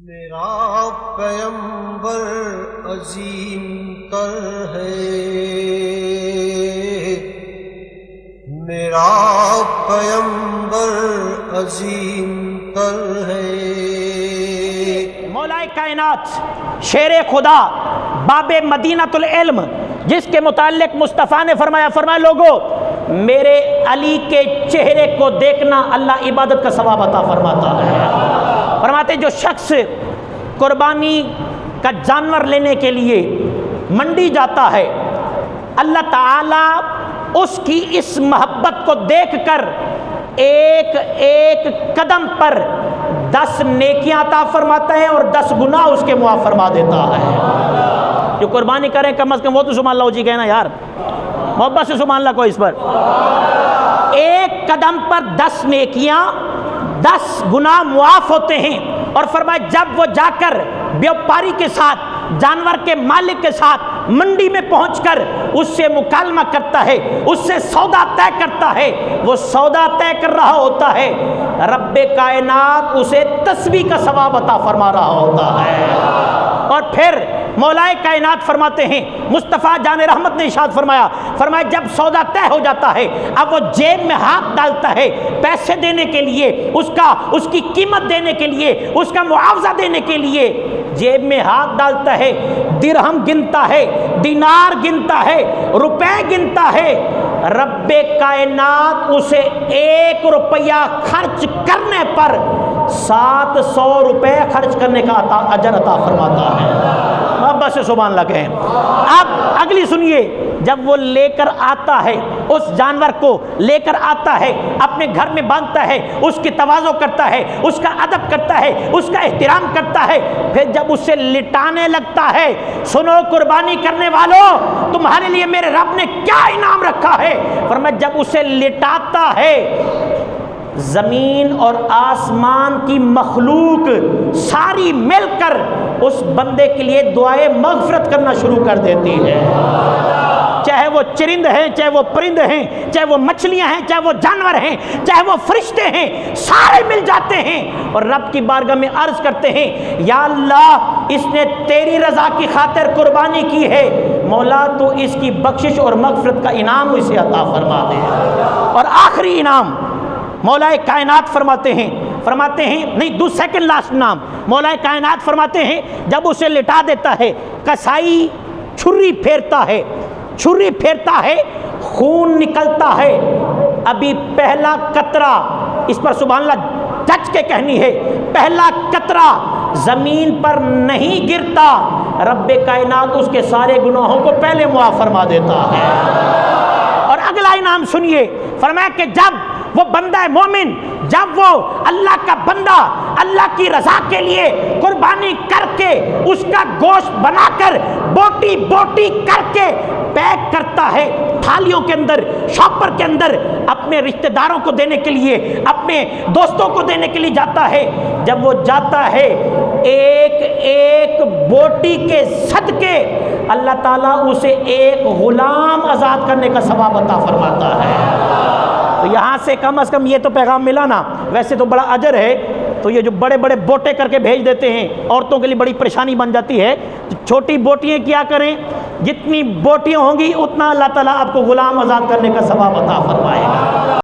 میرا پیغمبر عظیم تر ہے، میرا پیغمبر عظیم تر ہے۔ مولا کائنات شیر خدا باب مدینۃ العلم، جس کے متعلق مصطفیٰ نے فرمایا لوگو میرے علی کے چہرے کو دیکھنا اللہ عبادت کا ثواب عطا فرماتا ہے۔ فرماتے جو شخص قربانی کا جانور لینے کے لیے منڈی جاتا ہے، اللہ تعالیٰ اس کی اس محبت کو دیکھ کر ایک ایک قدم پر 10 نیکیاں عطا فرماتا ہے اور 10 گناہ اس کے معاف فرما دیتا ہے۔ جو قربانی کریں کم از کم وہ تو سبحان اللہ جی کہنا یار، محبت سے سبحان اللہ کو اس پر۔ ایک قدم پر 10 نیکیاں 10 گناہ معاف ہوتے ہیں، اور فرمایا جب وہ جا کر بیوپاری کے ساتھ، جانور کے مالک کے ساتھ منڈی میں پہنچ کر اس سے مکالمہ کرتا ہے، اس سے سودا طے کرتا ہے، وہ سودا طے کر رہا ہوتا ہے، رب کائنات اسے تسبیح کا ثواب عطا فرما رہا ہوتا ہے۔ اور پھر مولا کائنات فرماتے ہیں، مصطفیٰ جان رحمت نے ارشاد فرمایا جب سودا طے ہو جاتا ہے، اب وہ جیب میں ہاتھ ڈالتا ہے پیسے دینے کے لیے، اس کی قیمت دینے کے لیے، اس کا معاوضہ دینے کے لیے جیب میں ہاتھ ڈالتا ہے، درہم گنتا ہے، دینار گنتا ہے، روپے گنتا ہے، رب کائنات اسے 1 روپیہ خرچ کرنے پر 700 روپے خرچ کرنے کا اجر عطا فرماتا ہے۔ محبت سے سبحان اللہ کہیں۔ اب اگلی سنیے، جب وہ لے کر آتا ہے، اس جانور کو لے کر آتا ہے، اپنے گھر میں باندھتا ہے، اس کی تواضع کرتا ہے، اس کا ادب کرتا ہے، اس کا احترام کرتا ہے، پھر جب اسے لٹانے لگتا ہے، سنو قربانی کرنے والوں تمہارے لیے میرے رب نے کیا انعام رکھا ہے، فرمایا جب اسے لٹاتا ہے زمین اور آسمان کی مخلوق ساری مل کر اس بندے کے لیے دعائے مغفرت کرنا شروع کر دیتی ہے، چاہے وہ چرند ہیں، چاہے وہ پرند ہیں، چاہے وہ مچھلیاں ہیں، چاہے وہ جانور ہیں، چاہے وہ فرشتے ہیں، سارے مل جاتے ہیں اور رب کی بارگاہ میں عرض کرتے ہیں یا اللہ اس نے تیری رضا کی خاطر قربانی کی ہے، مولا تو اس کی بخشش اور مغفرت کا انعام اسے عطا فرما دے۔ اور آخری انعام مولا کائنات فرماتے ہیں نہیں سیکنڈ لاسٹ نام، مولا کائنات فرماتے ہیں جب اسے لٹا دیتا ہے، کسائی چھری پھیرتا ہے، خون نکلتا ہے، ابھی پہلا قطرہ، اس پر سبحان اللہ جچ کے کہنی ہے، پہلا قطرہ زمین پر نہیں گرتا، رب کائنات اس کے سارے گناہوں کو پہلے معاف فرما دیتا ہے۔ اور اگلا انعام سنیے، فرمایا کہ جب وہ بندہ مومن، جب وہ اللہ کا بندہ اللہ کی رضا کے لیے قربانی کر کے اس کا گوشت بنا کر بوٹی بوٹی کر کے پیک کرتا ہے تھالیوں کے اندر، شاپر کے اندر، اپنے رشتہ داروں کو دینے کے لیے، اپنے دوستوں کو دینے کے لیے جاتا ہے، جب وہ جاتا ہے ایک ایک بوٹی کے صدقے اللہ تعالیٰ اسے ایک غلام آزاد کرنے کا ثواب عطا فرماتا ہے۔ تو یہاں سے کم از کم یہ تو پیغام ملا نا، ویسے تو بڑا اجر ہے، تو یہ جو بڑے بڑے بوٹے کر کے بھیج دیتے ہیں عورتوں کے لیے بڑی پریشانی بن جاتی ہے، تو چھوٹی بوٹیاں کیا کریں، جتنی بوٹیاں ہوں گی اتنا اللہ تعالیٰ آپ کو غلام آزاد کرنے کا ثواب عطا فرمائے گا۔